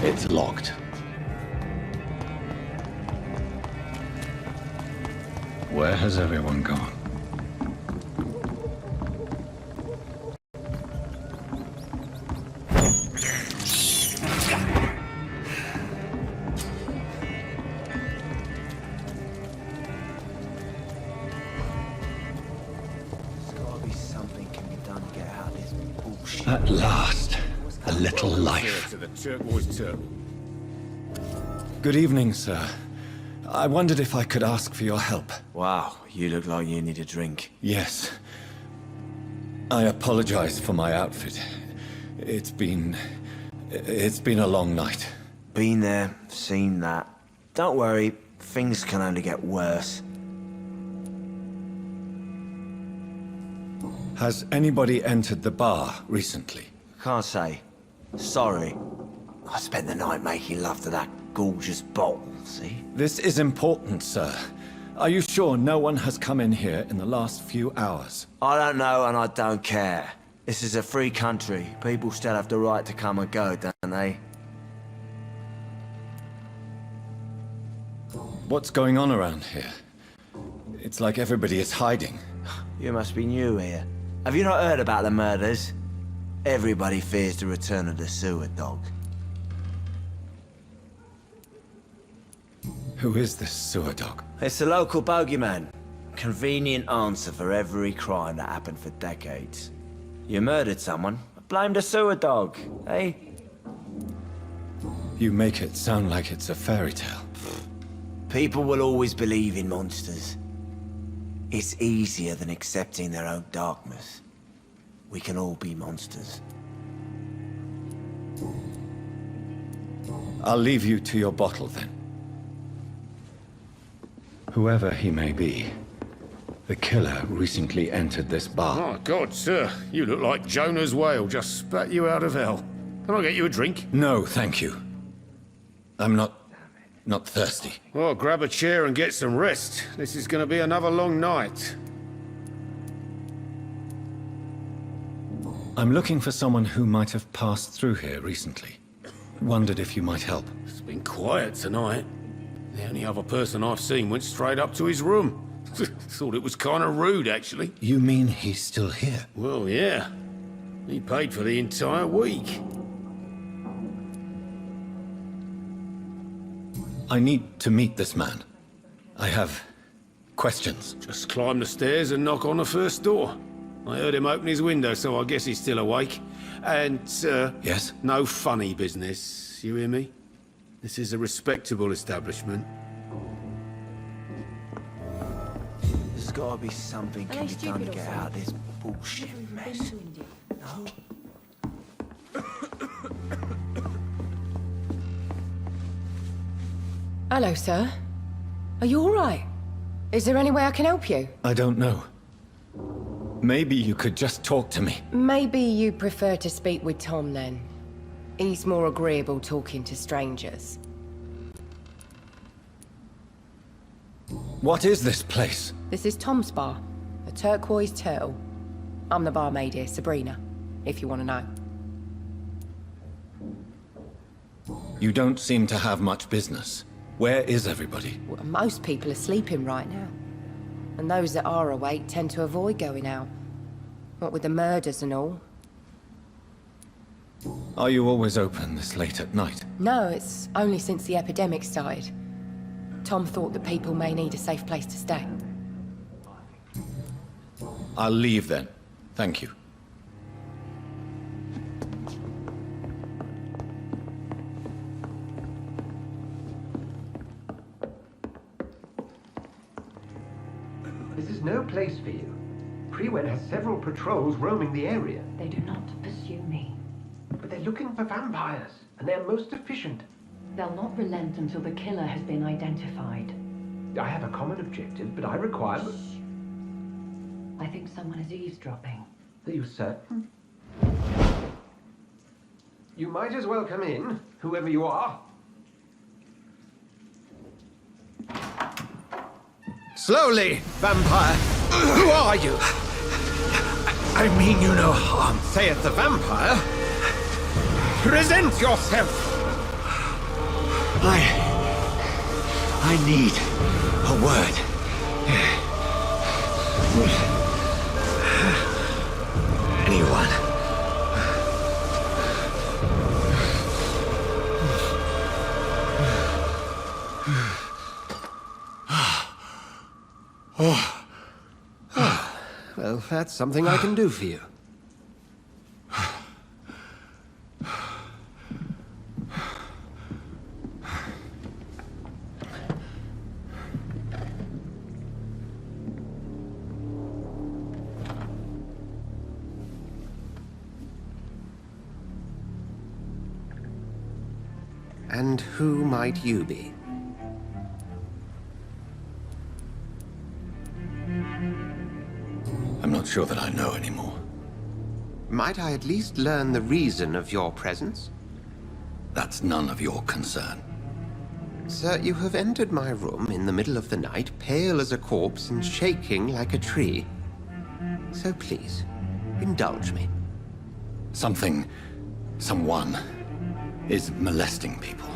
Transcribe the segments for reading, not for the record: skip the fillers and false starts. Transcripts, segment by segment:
It's locked. Where has everyone gone? At last, a little life. To the turquoise turtle. Good evening, sir. I wondered if I could ask for your help. Wow, you look like you need a drink. Yes. I apologize for my outfit. It's been a long night. Been there, seen that. Don't worry, things can only get worse. Has anybody entered the bar recently? Can't say. Sorry. I spent the night making love to that gorgeous bottle, see? This is important, sir. Are you sure no one has come in here in the last few hours? I don't know and I don't care. This is a free country. People still have the right to come and go, don't they? What's going on around here? It's like everybody is hiding. You must be new here. Have you not heard about the murders? Everybody fears the return of the sewer dog. Who is this sewer dog? It's the local bogeyman. Convenient answer for every crime that happened for decades. You murdered someone, blame the sewer dog, eh? You make it sound like it's a fairy tale. People will always believe in monsters. It's easier than accepting their own darkness. We can all be monsters. I'll leave you to your bottle then. Whoever he may be, the killer recently entered this bar. Oh, God, sir. You look like Jonah's whale just spat you out of hell. Can I get you a drink? No, thank you. I'm not thirsty. Well, grab a chair and get some rest. This is going to be another long night. I'm looking for someone who might have passed through here recently. Wondered if you might help. It's been quiet tonight. The only other person I've seen went straight up to his room. Thought it was kind of rude, actually. You mean he's still here? Well, yeah. He paid for the entire week. I need to meet this man. I have questions. Just climb the stairs and knock on the first door. I heard him open his window, so I guess he's still awake. And, Yes? no funny business, you hear me? This is a respectable establishment. There's gotta be something can be done to get out of this bullshit mess. No? Hello, sir. Are you all right? Is there any way I can help you? I don't know. Maybe you could just talk to me. Maybe you prefer to speak with Tom, then. He's more agreeable talking to strangers. What is this place? This is Tom's bar, a turquoise turtle. I'm the barmaid here, Sabrina, if you want to know. You don't seem to have much business. Where is everybody? Well, most people are sleeping right now. And those that are awake tend to avoid going out. What with the murders and all. Are you always open this late at night? No, it's only since the epidemic started. Tom thought that people may need a safe place to stay. I'll leave then. Thank you. This is no place for you. Prewen has several patrols roaming the area. They do not pursue me. But they're looking for vampires, and they're most efficient. They'll not relent until the killer has been identified. I have a common objective, but I require... I think someone is eavesdropping. Are you certain? You might as well come in, whoever you are. Slowly, vampire! Who are you? I mean you no harm, saith the vampire. Present yourself! I need a word. Anyone. Well, that's something I can do for you. And who might you be? I'm not sure that I know anymore. Might I at least learn the reason of your presence? That's none of your concern. Sir, you have entered my room in the middle of the night, pale as a corpse and shaking like a tree. So please, indulge me. Someone is molesting people.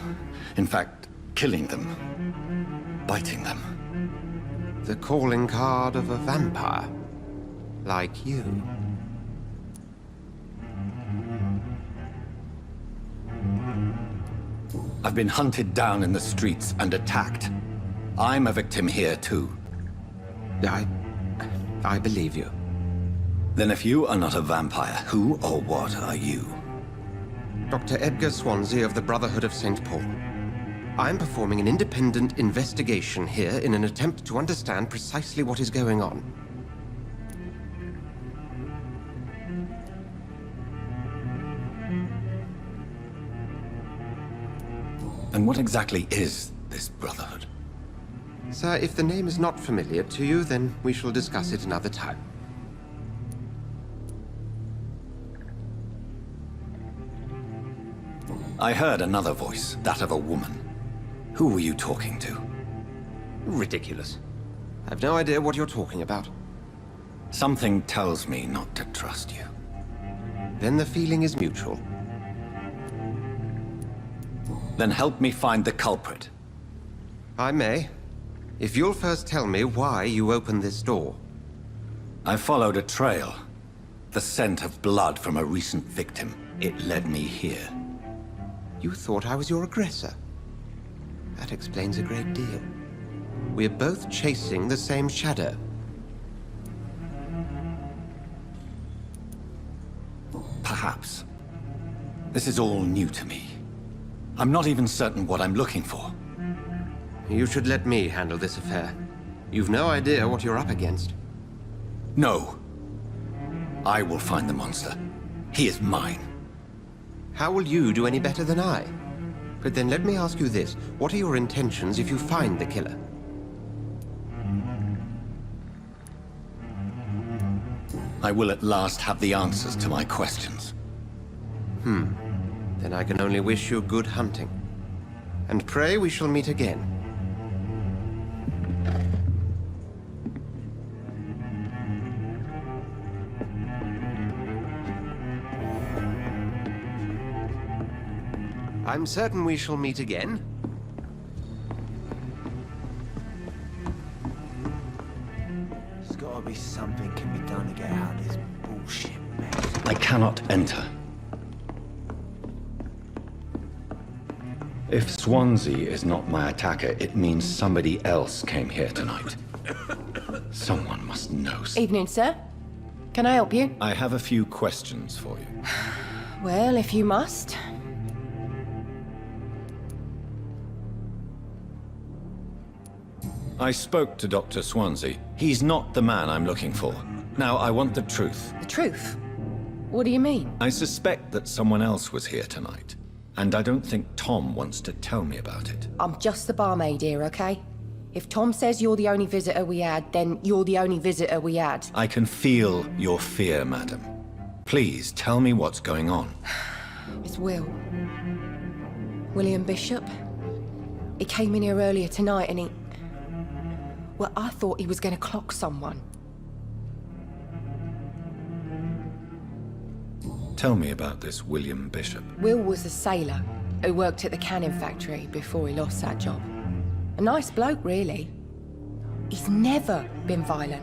In fact, killing them. Biting them. The calling card of a vampire. Like you. I've been hunted down in the streets and attacked. I'm a victim here too. I believe you. Then if you are not a vampire, who or what are you? Dr. Edgar Swansea of the Brotherhood of St. Paul. I'm performing an independent investigation here in an attempt to understand precisely what is going on. And what exactly is this Brotherhood? Sir, if the name is not familiar to you, then we shall discuss it another time. I heard another voice, that of a woman. Who were you talking to? Ridiculous. I've no idea what you're talking about. Something tells me not to trust you. Then the feeling is mutual. Then help me find the culprit. I may. If you'll first tell me why you opened this door. I followed a trail. The scent of blood from a recent victim. It led me here. You thought I was your aggressor. That explains a great deal. We're both chasing the same shadow. Perhaps. This is all new to me. I'm not even certain what I'm looking for. You should let me handle this affair. You've no idea what you're up against. No. I will find the monster. He is mine. How will you do any better than I? But then let me ask you this. What are your intentions if you find the killer? I will at last have the answers to my questions. Then I can only wish you good hunting. And pray we shall meet again. I'm certain we shall meet again. There's gotta be something can be done to get out of this bullshit mess. I cannot enter. If Swansea is not my attacker, it means somebody else came here tonight. Someone must know. Evening, sir. Can I help you? I have a few questions for you. Well, if you must. I spoke to Dr. Swansea. He's not the man I'm looking for. Now, I want the truth. The truth? What do you mean? I suspect that someone else was here tonight. And I don't think Tom wants to tell me about it. I'm just the barmaid here, okay? If Tom says you're the only visitor we had, then you're the only visitor we had. I can feel your fear, madam. Please, tell me what's going on. It's Will. William Bishop. He came in here earlier tonight and he... Well, I thought he was going to clock someone. Tell me about this William Bishop. Will was a sailor. who worked at the canning factory before he lost that job. A nice bloke, really. He's never been violent.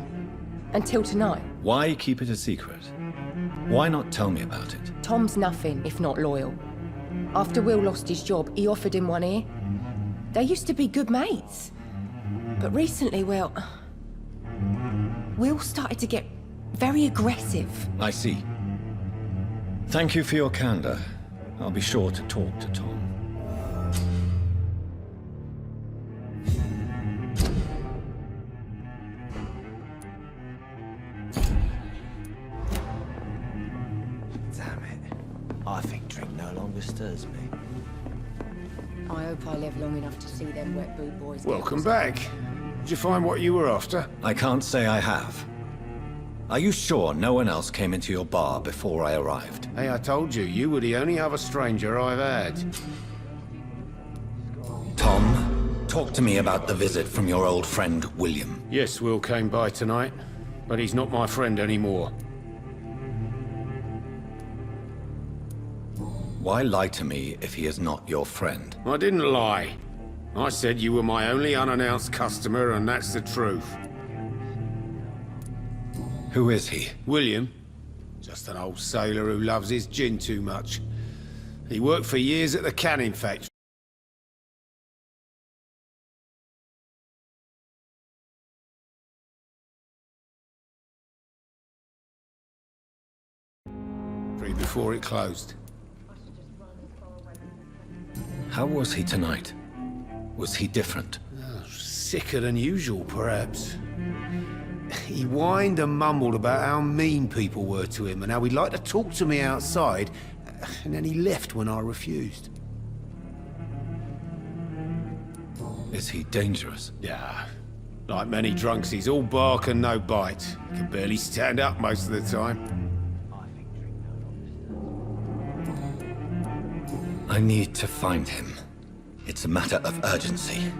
Until tonight. Why keep it a secret? Why not tell me about it? Tom's nothing if not loyal. After Will lost his job, he offered him one ear. They used to be good mates. But recently, well, Will started to get very aggressive. I see. Thank you for your candor. I'll be sure to talk to Tom. Damn it. I think drink no longer stirs me. I hope I live long enough to see them wet boot boys. Welcome back. Did you find what you were after? I can't say I have. Are you sure no one else came into your bar before I arrived? Hey, I told you, you were the only other stranger I've had. Tom, talk to me about the visit from your old friend, William. Yes, Will came by tonight, but he's not my friend anymore. Why lie to me if he is not your friend? I didn't lie. I said you were my only unannounced customer, and that's the truth. Who is he? William. Just an old sailor who loves his gin too much. He worked for years at the canning factory. Before it closed. How was he tonight? Was he different? Sicker than usual, perhaps. He whined and mumbled about how mean people were to him and how he'd like to talk to me outside, and then he left when I refused. Is he dangerous? Yeah. Like many drunks, he's all bark and no bite. He can barely stand up most of the time. I need to find him. It's a matter of urgency.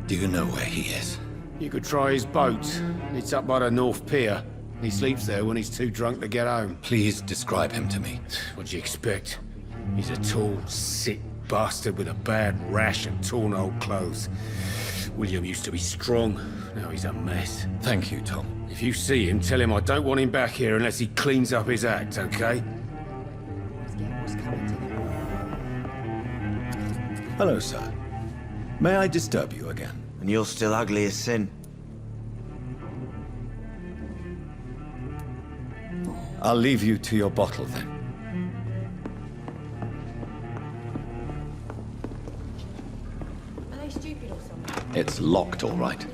Do you know where he is? You could try his boat. It's up by the North Pier. He sleeps there when he's too drunk to get home. Please describe him to me. What'd you expect? He's a tall, sick bastard with a bad rash and torn old clothes. William used to be strong. Now he's a mess. Thank you, Tom. If you see him, tell him I don't want him back here unless he cleans up his act, okay? Hello, sir. May I disturb you again? And you're still ugly as sin. I'll leave you to your bottle, then. Are they stupid or something? It's locked, all right.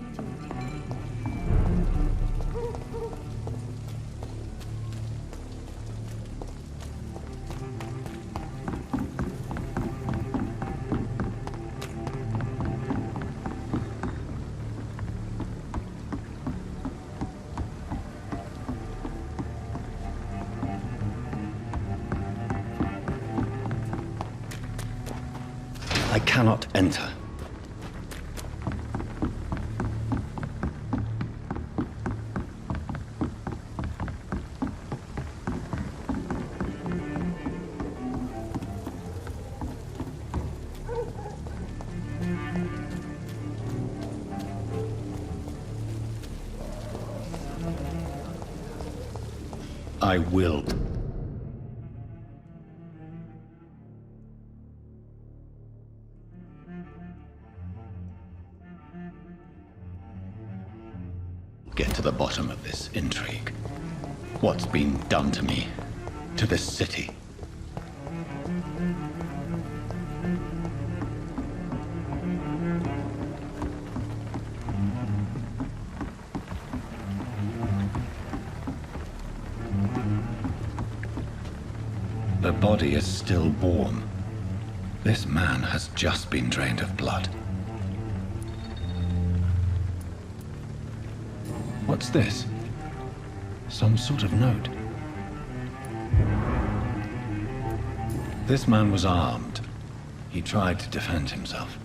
I cannot enter. I will. Get to the bottom of this intrigue. What's been done to me, to this city? The body is still warm. This man has just been drained of blood. What's this? Some sort of note. This man was armed. He tried to defend himself.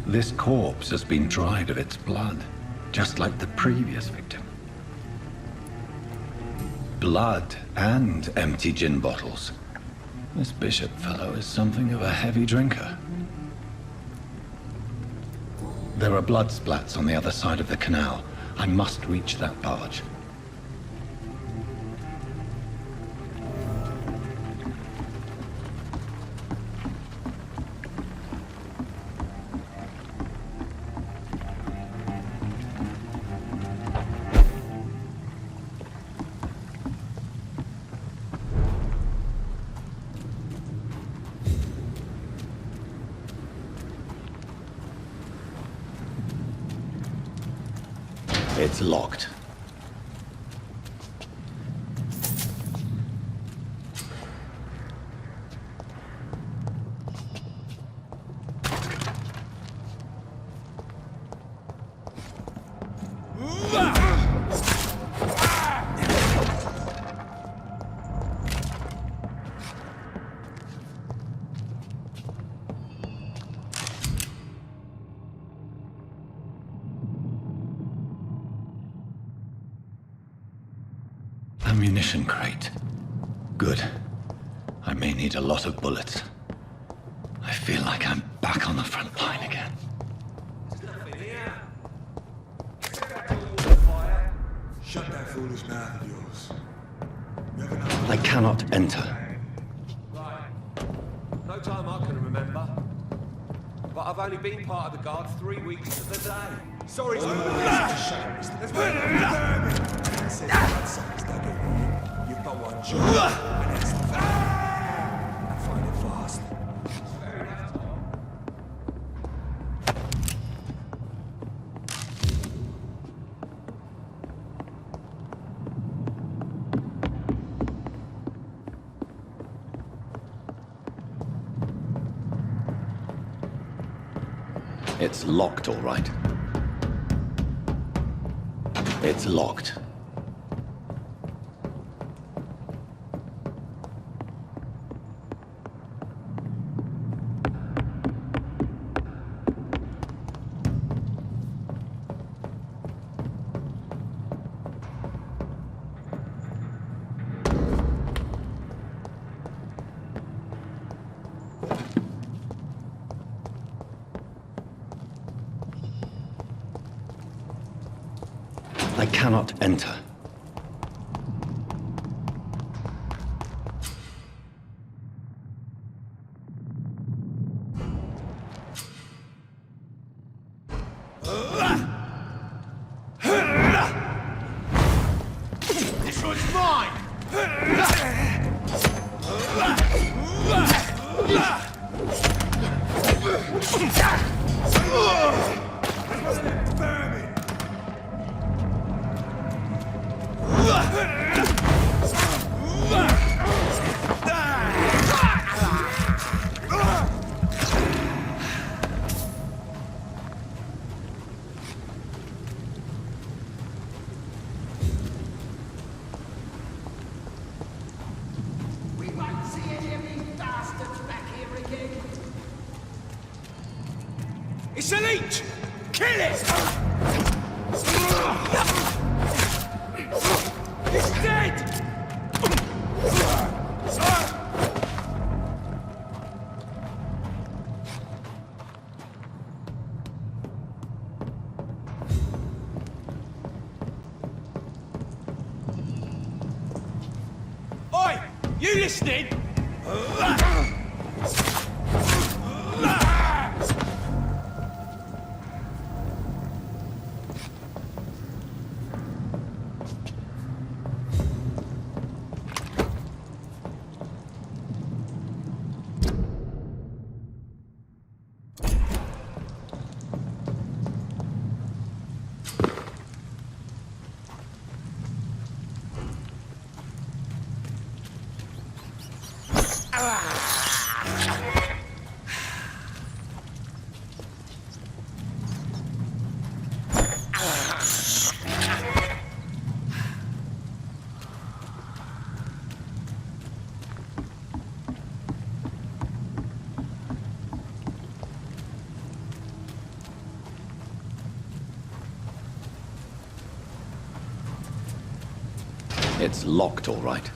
This corpse has been dried of its blood, just like the previous victim. Blood and empty gin bottles. This Bishop fellow is something of a heavy drinker. There are blood splats on the other side of the canal. I must reach that barge. It's locked. Ammunition crate. Good. I may need a lot of bullets. I feel like I'm back on the front line again. Shut that foolish mouth of yours. I cannot enter. Right. No time I can remember. But I've only been part of the guard 3 weeks to the day. Sorry, There's You've got one job, and that's the fact. And find it fast. It's locked, all right. It's locked. I cannot enter. This one's mine! We won't see any of these bastards back here again. It's a leech! Kill it! It's dead! Oi! You listening? It's locked, all right.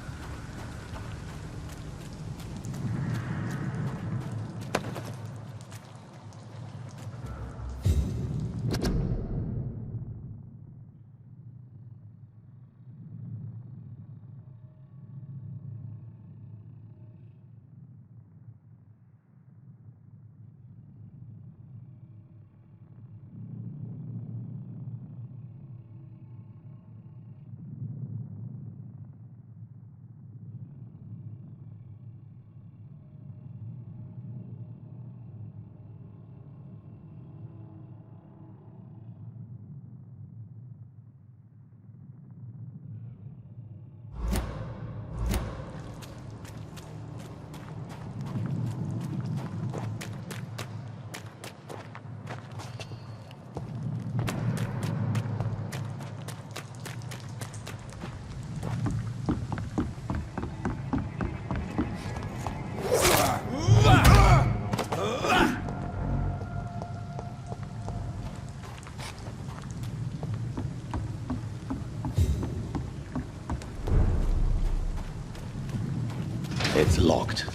It's locked.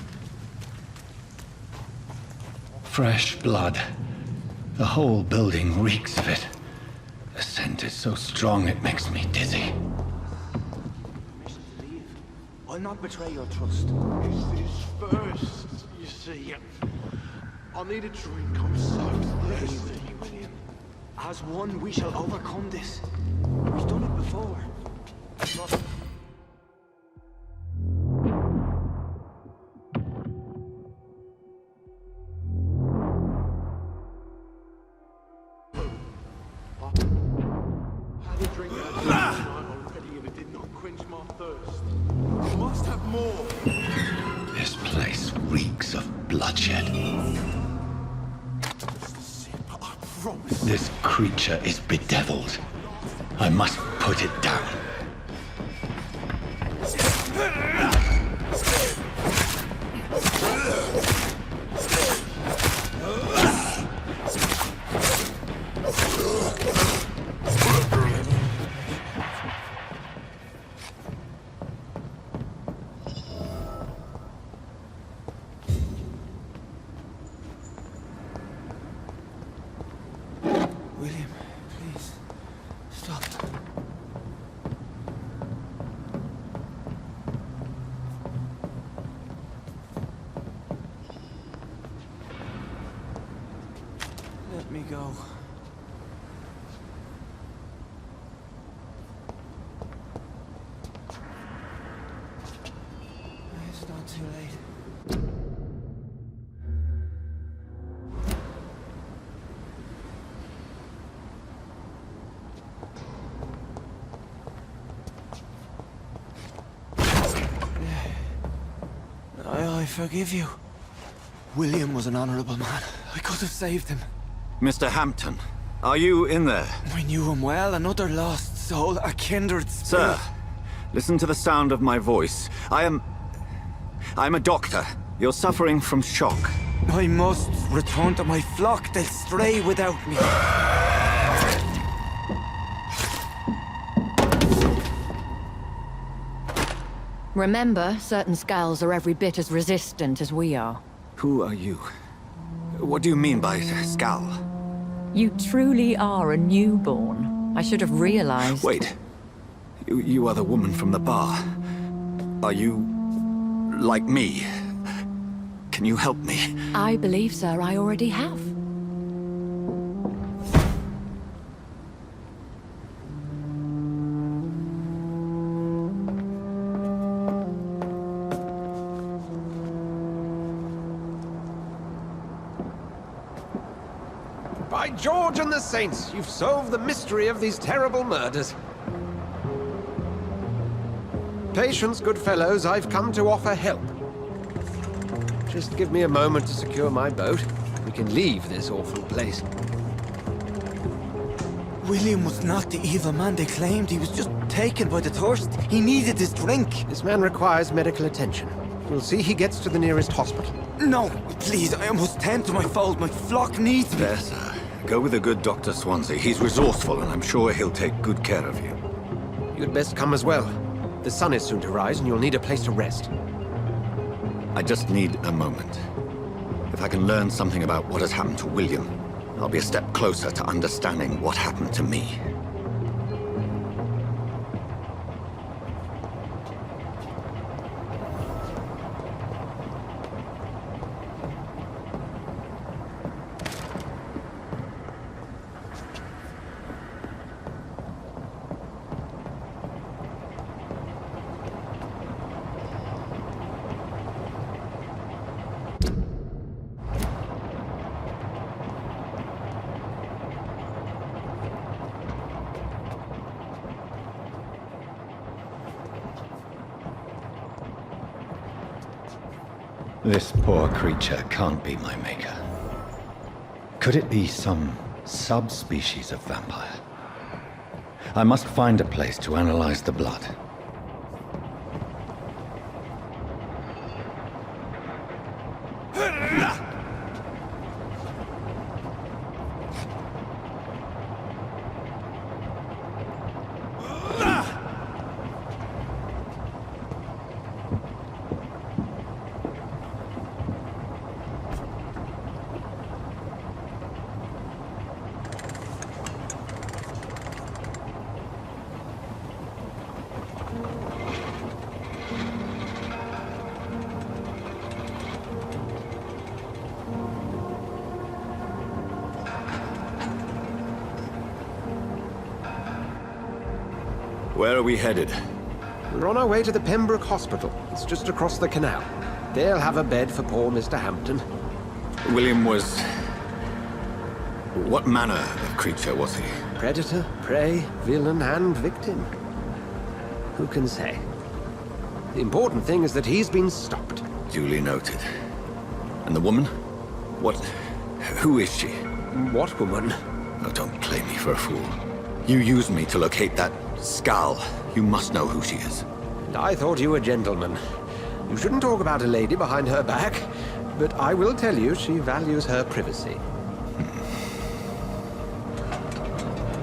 Fresh blood. The whole building reeks of it. The scent is so strong it makes me dizzy. Leave. I'll not betray your trust. It's this first, you see. I need a drink. I'm so thirsty. William. As one, we shall overcome this. We've done it before. I had a drink out tonight already and it did not quench my thirst. I must have more. This place reeks of bloodshed. Just a sip, I promise. This creature is bedeviled. I must put it down. William, please. Stop. Let me go. It's not too late. I forgive you. William was an honorable man. I could have saved him. Mr. Hampton, are you in there? I knew him well, another lost soul, a kindred spirit. Sir, listen to the sound of my voice. I'm a doctor. You're suffering from shock. I must return to my flock. They'll stray without me. Remember, certain skulls are every bit as resistant as we are. Who are you? What do you mean by skull? You truly are a newborn. I should have realized. Wait. You are the woman from the bar. Are you... like me? Can you help me? I believe, sir, I already have. By George and the Saints, you've solved the mystery of these terrible murders. Patience, good fellows, I've come to offer help. Just give me a moment to secure my boat. We can leave this awful place. William was not the evil man they claimed. He was just taken by the thirst. He needed his drink. This man requires medical attention. We'll see he gets to the nearest hospital. No, please, I must tend to my fold. My flock needs me. There, sir. Go with the good Dr. Swansea. He's resourceful, and I'm sure he'll take good care of you. You'd best come as well. The sun is soon to rise, and you'll need a place to rest. I just need a moment. If I can learn something about what has happened to William, I'll be a step closer to understanding what happened to me. This poor creature can't be my maker. Could it be some subspecies of vampire? I must find a place to analyze the blood. Where are we headed? We're on our way to the Pembroke Hospital. It's just across the canal. They'll have a bed for poor Mr. Hampton. William was... What manner of creature was he? Predator, prey, villain, and victim. Who can say? The important thing is that he's been stopped. Duly noted. And the woman? What... who is she? What woman? Oh, don't play me for a fool. You used me to locate that skull. You must know who she is. And I thought you a gentleman. You shouldn't talk about a lady behind her back, but I will tell you she values her privacy.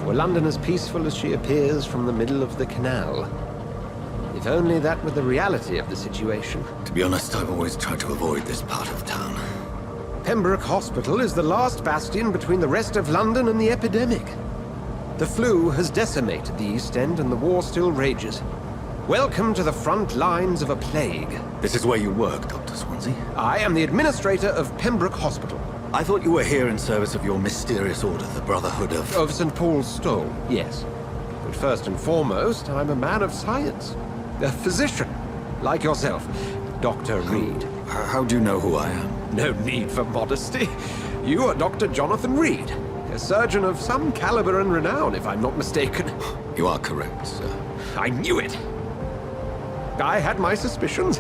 Were London as peaceful as she appears from the middle of the canal? If only that were the reality of the situation. To be honest, I've always tried to avoid this part of town. Pembroke Hospital is the last bastion between the rest of London and the epidemic. The flu has decimated the East End and the war still rages. Welcome to the front lines of a plague. This is where you work, Dr. Swansea? I am the administrator of Pembroke Hospital. I thought you were here in service of your mysterious order, the Brotherhood of... Of St. Paul's Stole, yes. But first and foremost, I'm a man of science. A physician, like yourself, Dr. Reed. How do you know who I am? No need for modesty. You are Dr. Jonathan Reed, a surgeon of some caliber and renown, if I'm not mistaken. You are correct, sir. I knew it! I had my suspicions.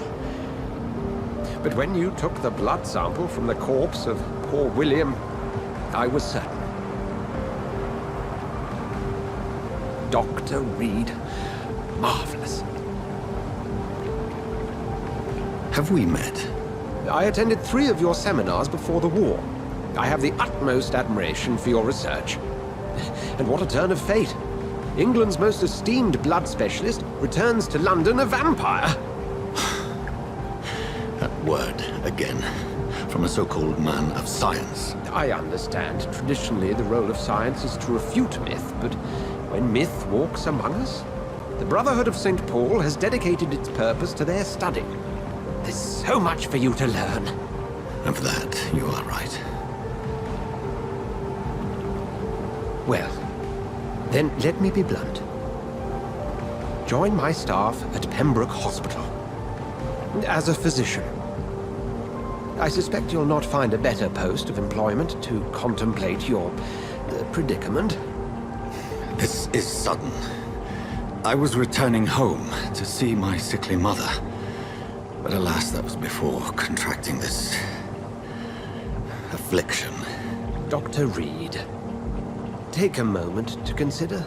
But when you took the blood sample from the corpse of poor William, I was certain. Dr. Reed. Marvelous. Have we met? I attended 3 of your seminars before the war. I have the utmost admiration for your research. And what a turn of fate. England's most esteemed blood specialist returns to London a vampire. That word, again, from a so-called man of science. I understand. Traditionally, the role of science is to refute myth, but when myth walks among us, the Brotherhood of St. Paul has dedicated its purpose to their study. There's so much for you to learn. Of that, you are right. Well, then let me be blunt. Join my staff at Pembroke Hospital. As a physician. I suspect you'll not find a better post of employment to contemplate your predicament. This is sudden. I was returning home to see my sickly mother. But alas, that was before contracting this... affliction. Dr. Reed, take a moment to consider.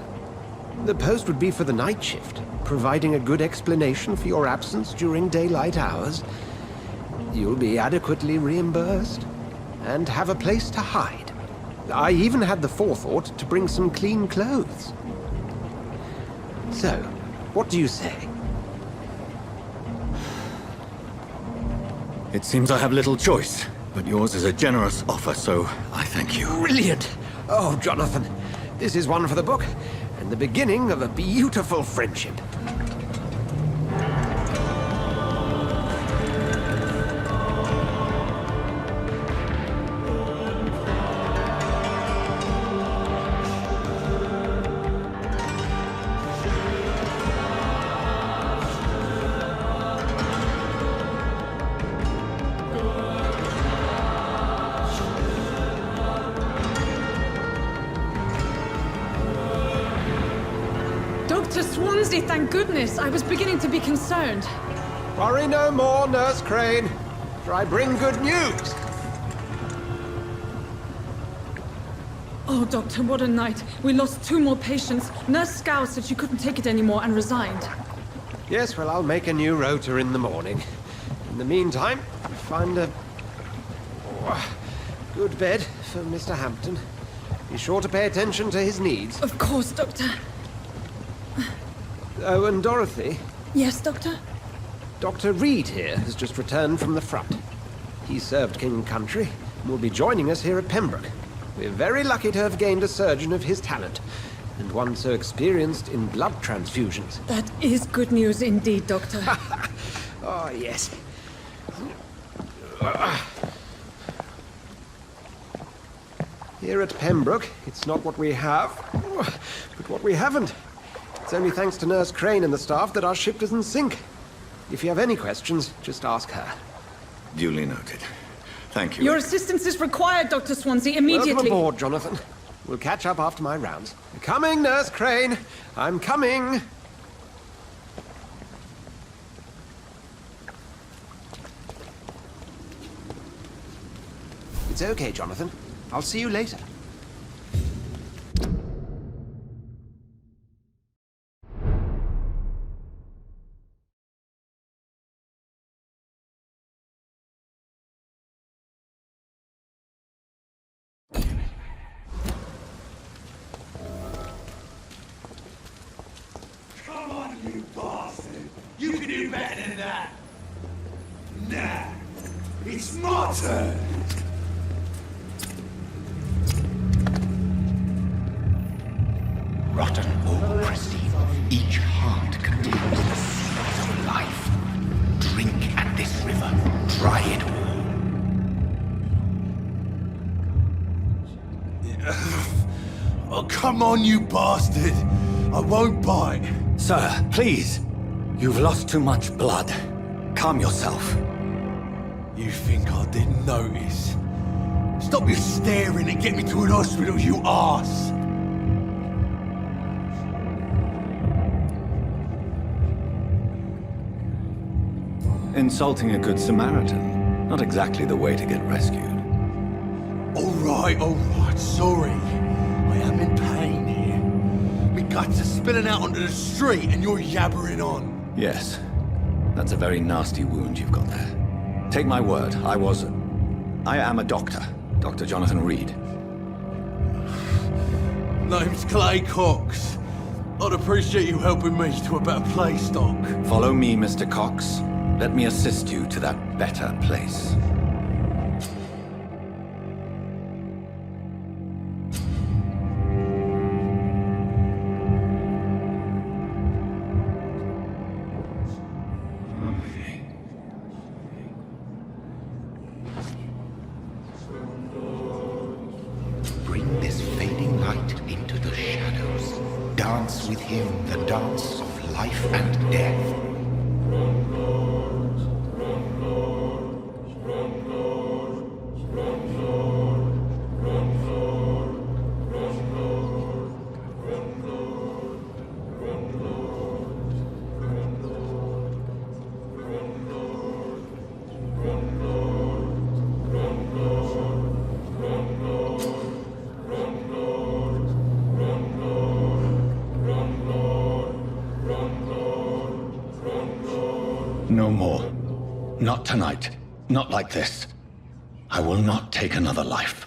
The post would be for the night shift, providing a good explanation for your absence during daylight hours. You'll be adequately reimbursed, and have a place to hide. I even had the forethought to bring some clean clothes. So, what do you say? It seems I have little choice, but yours is a generous offer, so I thank you. Brilliant! Oh, Jonathan, this is one for the book, and the beginning of a beautiful friendship. Dr. Swansea, thank goodness. I was beginning to be concerned. Worry no more, Nurse Crane, for I bring good news. Oh, Doctor, what a night. We lost 2 more patients. Nurse Scow said she couldn't take it anymore and resigned. Yes, well, I'll make a new rota in the morning. In the meantime, find a good bed for Mr. Hampton. Be sure to pay attention to his needs. Of course, Doctor. Oh, and Dorothy? Yes, Doctor? Dr. Reed here has just returned from the front. He served King and Country and will be joining us here at Pembroke. We're very lucky to have gained a surgeon of his talent, and one so experienced in blood transfusions. That is good news indeed, Doctor. Oh, yes. Here at Pembroke, it's not what we have, but what we haven't. It's only thanks to Nurse Crane and the staff that our ship doesn't sink. If you have any questions, just ask her. Duly noted. Thank you. Your assistance is required, Dr. Swansea, immediately. Welcome aboard, Jonathan. We'll catch up after my rounds. Coming, Nurse Crane. I'm coming. It's okay, Jonathan. I'll see you later. Come on, you bastard! You can do better than that! Nah, it's my turn! Rotten or pristine, each heart contains the seeds of life. Drink at this river, try it all. Oh, come on, you bastard! I won't bite. Sir, please. You've lost too much blood. Calm yourself. You think I didn't notice? Stop your staring and get me to an hospital, you arse! Insulting a good Samaritan. Not exactly the way to get rescued. All right, sorry. I am in pain here. Me guts are spilling out onto the street and you're yabbering on. Yes. That's a very nasty wound you've got there. Take my word, I am a doctor. Dr. Jonathan Reed. Name's Clay Cox. I'd appreciate you helping me to a better place, Doc. Follow me, Mr. Cox. Let me assist you to that better place. Bring this fading light into the shadows. Dance with him the dance of life and death. No more. Not tonight. Not like this. I will not take another life.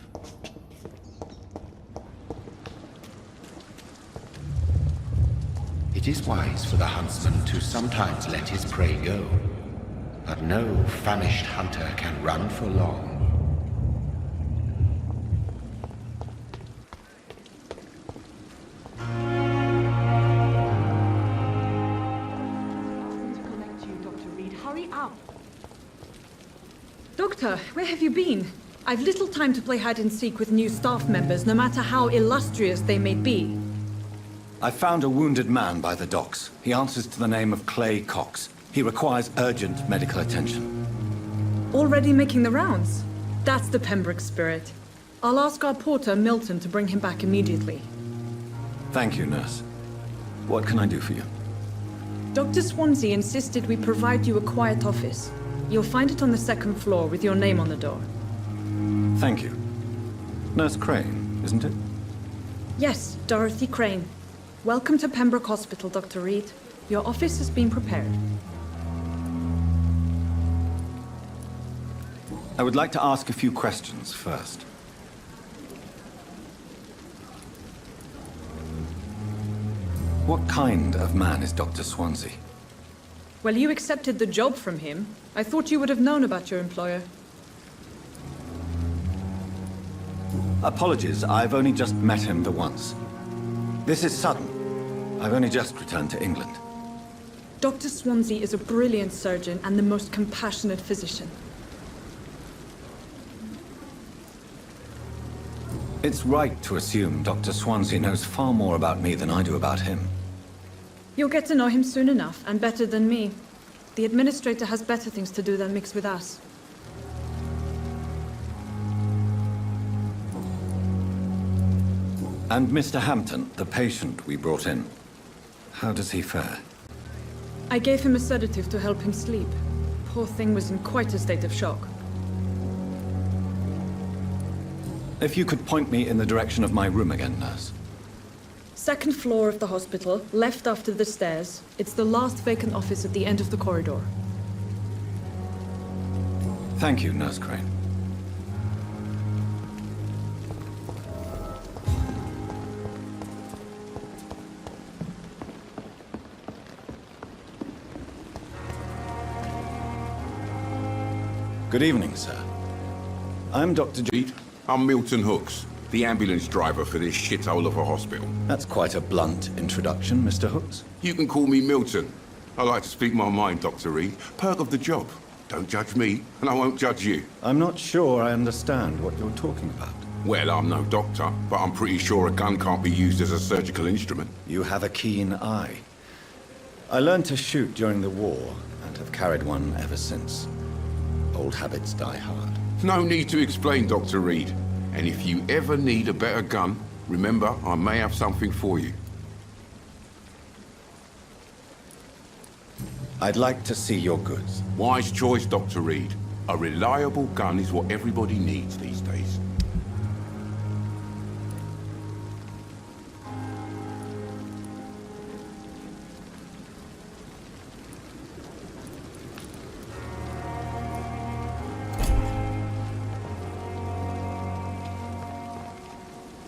It is wise for the huntsman to sometimes let his prey go. But no famished hunter can run for long. Doctor, where have you been? I've little time to play hide and seek with new staff members, no matter how illustrious they may be. I found a wounded man by the docks. He answers to the name of Clay Cox. He requires urgent medical attention. Already making the rounds? That's the Pembroke spirit. I'll ask our porter, Milton, to bring him back immediately. Thank you, nurse. What can I do for you? Dr. Swansea insisted we provide you a quiet office. You'll find it on the second floor with your name on the door. Thank you. Nurse Crane, isn't it? Yes, Dorothy Crane. Welcome to Pembroke Hospital, Dr. Reed. Your office has been prepared. I would like to ask a few questions first. What kind of man is Dr. Swansea? Well, you accepted the job from him. I thought you would have known about your employer. Apologies, I've only just met him the once. This is sudden. I've only just returned to England. Dr. Swansea is a brilliant surgeon and the most compassionate physician. It's right to assume Dr. Swansea knows far more about me than I do about him. You'll get to know him soon enough, and better than me. The administrator has better things to do than mix with us. And Mr. Hampton, the patient we brought in, how does he fare? I gave him a sedative to help him sleep. Poor thing was in quite a state of shock. If you could point me in the direction of my room again, nurse. Second floor of the hospital, left after the stairs. It's the last vacant office at the end of the corridor. Thank you, Nurse Crane. Good evening, sir. I'm Dr. G. I'm Milton Hooks, the ambulance driver for this shithole of a hospital. That's quite a blunt introduction, Mr. Hooks. You can call me Milton. I like to speak my mind, Dr. Reed. Perk of the job. Don't judge me, and I won't judge you. I'm not sure I understand what you're talking about. Well, I'm no doctor, but I'm pretty sure a gun can't be used as a surgical instrument. You have a keen eye. I learned to shoot during the war, and have carried one ever since. Old habits die hard. No need to explain, Dr. Reed. And if you ever need a better gun, remember, I may have something for you. I'd like to see your goods. Wise choice, Dr. Reed. A reliable gun is what everybody needs these days.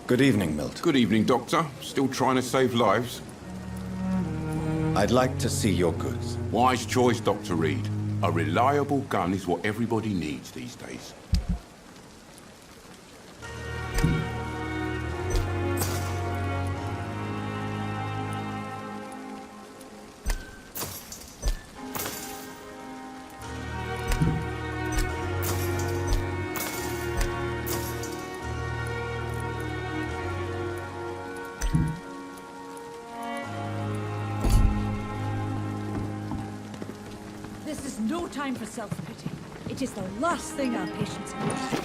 Good evening, Milton. Good evening, Doctor. Still trying to save lives? I'd like to see your goods. Wise choice, Dr. Reed. A reliable gun is what everybody needs these days. This is no time for self-pity. It is the last thing our patients need.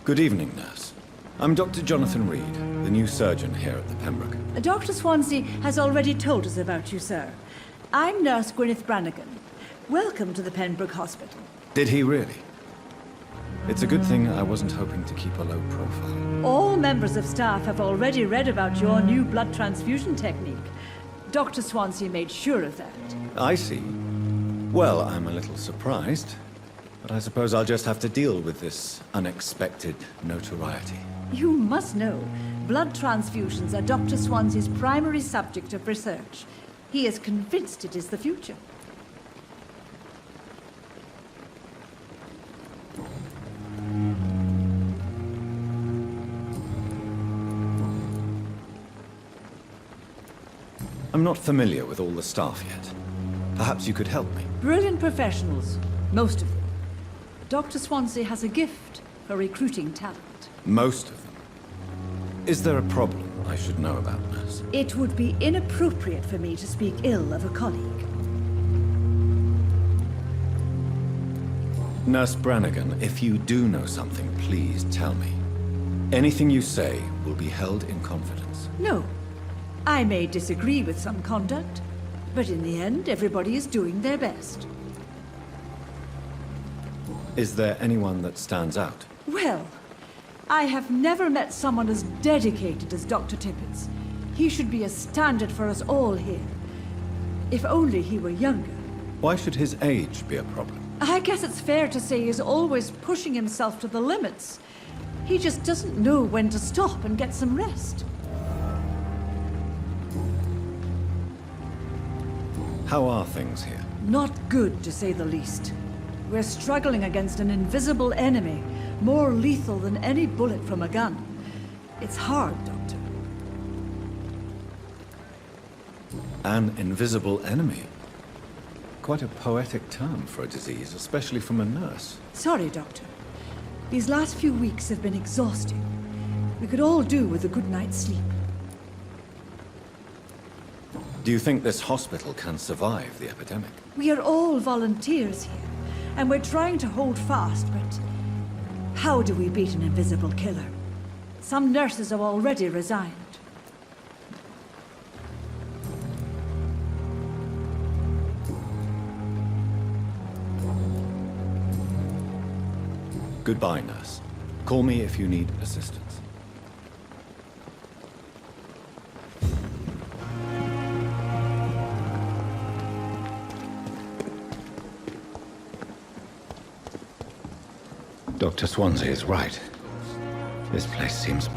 Good evening, nurse. I'm Dr. Jonathan Reed, the new surgeon here at the Pembroke. Dr. Swansea has already told us about you, sir. I'm Nurse Gwyneth Brannigan. Welcome to the Pembroke Hospital. Did he really? It's a good thing I wasn't hoping to keep a low profile. All members of staff have already read about your new blood transfusion technique. Dr. Swansea made sure of that. I see. Well, I'm a little surprised, but I suppose I'll just have to deal with this unexpected notoriety. You must know, blood transfusions are Dr. Swansea's primary subject of research. He is convinced it is the future. I'm not familiar with all the staff yet. Perhaps you could help me. Brilliant professionals, most of them. Dr. Swansea has a gift for recruiting talent. Most of them. Is there a problem I should know about, nurse? It would be inappropriate for me to speak ill of a colleague. Nurse Brannigan, if you do know something, please tell me. Anything you say will be held in confidence. No. I may disagree with some conduct, but in the end, everybody is doing their best. Is there anyone that stands out? Well, I have never met someone as dedicated as Dr. Tippett. He should be a standard for us all here. If only he were younger. Why should his age be a problem? I guess it's fair to say he's always pushing himself to the limits. He just doesn't know when to stop and get some rest. How are things here? Not good, to say the least. We're struggling against an invisible enemy, more lethal than any bullet from a gun. It's hard, Doctor. An invisible enemy? Quite a poetic term for a disease, especially from a nurse. Sorry, Doctor. These last few weeks have been exhausting. We could all do with a good night's sleep. Do you think this hospital can survive the epidemic? We are all volunteers here, and we're trying to hold fast, but how do we beat an invisible killer? Some nurses have already resigned. Goodbye, nurse. Call me if you need assistance. Dr. Swansea is right. This place seems